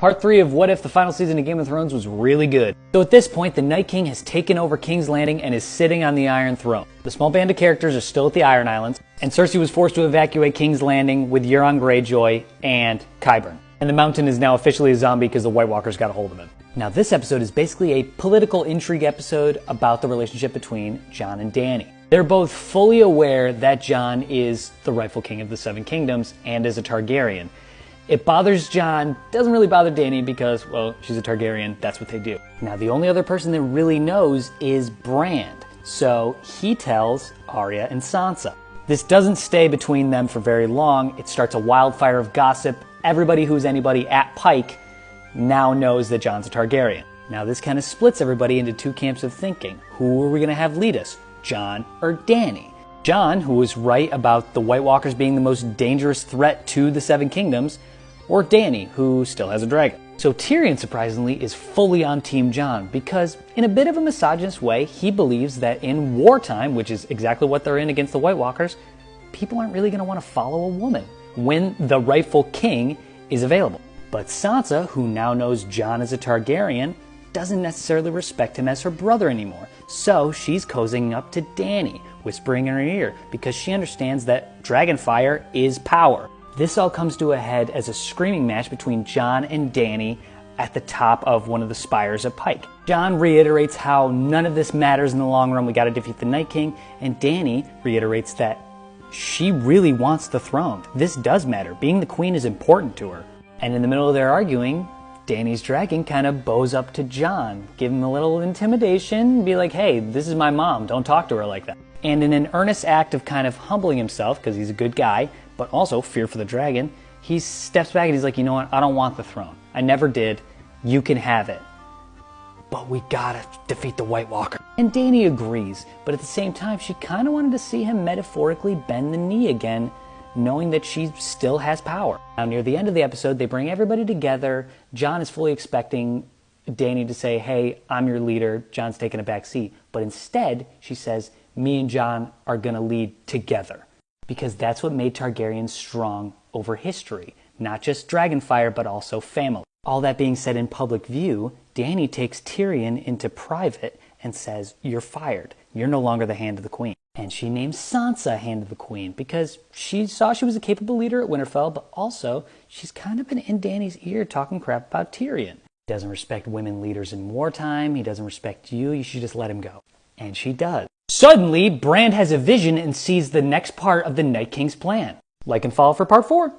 Part 3 of What If the final season of Game of Thrones was really good. So at this point, the Night King has taken over King's Landing and is sitting on the Iron Throne. The small band of characters are still at the Iron Islands, and Cersei was forced to evacuate King's Landing with Euron Greyjoy and Qyburn. And the Mountain is now officially a zombie because the White Walkers got a hold of him. Now this episode is basically a political intrigue episode about the relationship between Jon and Dany. They're both fully aware that Jon is the rightful king of the Seven Kingdoms and is a Targaryen. It bothers Jon, doesn't really bother Dany because, well, she's a Targaryen, that's what they do. Now the only other person that really knows is Bran, so he tells Arya and Sansa. This doesn't stay between them for very long, it starts a wildfire of gossip. Everybody who's anybody at Pike now knows that Jon's a Targaryen. Now this kind of splits everybody into two camps of thinking. Who are we going to have lead us, Jon or Dany? Jon, who was right about the White Walkers being the most dangerous threat to the Seven Kingdoms, or Dany, who still has a dragon. So Tyrion, surprisingly, is fully on Team Jon because, in a bit of a misogynist way, he believes that in wartime, which is exactly what they're in against the White Walkers, people aren't really going to want to follow a woman when the rightful king is available. But Sansa, who now knows Jon is a Targaryen, doesn't necessarily respect him as her brother anymore. So she's cozying up to Dany, whispering in her ear, because she understands that Dragonfire is power. This all comes to a head as a screaming match between Jon and Dany at the top of one of the spires of Pike. Jon reiterates how none of this matters in the long run, we gotta defeat the Night King, and Dany reiterates that she really wants the throne. This does matter. Being the queen is important to her. And in the middle of their arguing, Dany's dragon kind of bows up to Jon, give him a little intimidation, be like, hey, this is my mom, don't talk to her like that. And in an earnest act of kind of humbling himself, because he's a good guy, but also fear for the dragon, he steps back and he's like, you know what, I don't want the throne. I never did. You can have it. But we gotta defeat the White Walker. And Dany agrees, but at the same time, she kind of wanted to see him metaphorically bend the knee again, knowing that she still has power. Now, near the end of the episode, they bring everybody together. Jon is fully expecting Dany to say, hey, I'm your leader. Jon's taking a back seat. But instead, she says, me and Jon are gonna lead together. Because that's what made Targaryens strong over history. Not just Dragonfire, but also family. All that being said in public view, Dany takes Tyrion into private and says, you're fired. You're no longer the Hand of the Queen. And she names Sansa Hand of the Queen because she saw she was a capable leader at Winterfell, but also she's kind of been in Dany's ear talking crap about Tyrion. He doesn't respect women leaders in wartime. He doesn't respect you. You should just let him go. And she does. Suddenly, Bran has a vision and sees the next part of the Night King's plan. Like and follow for part 4.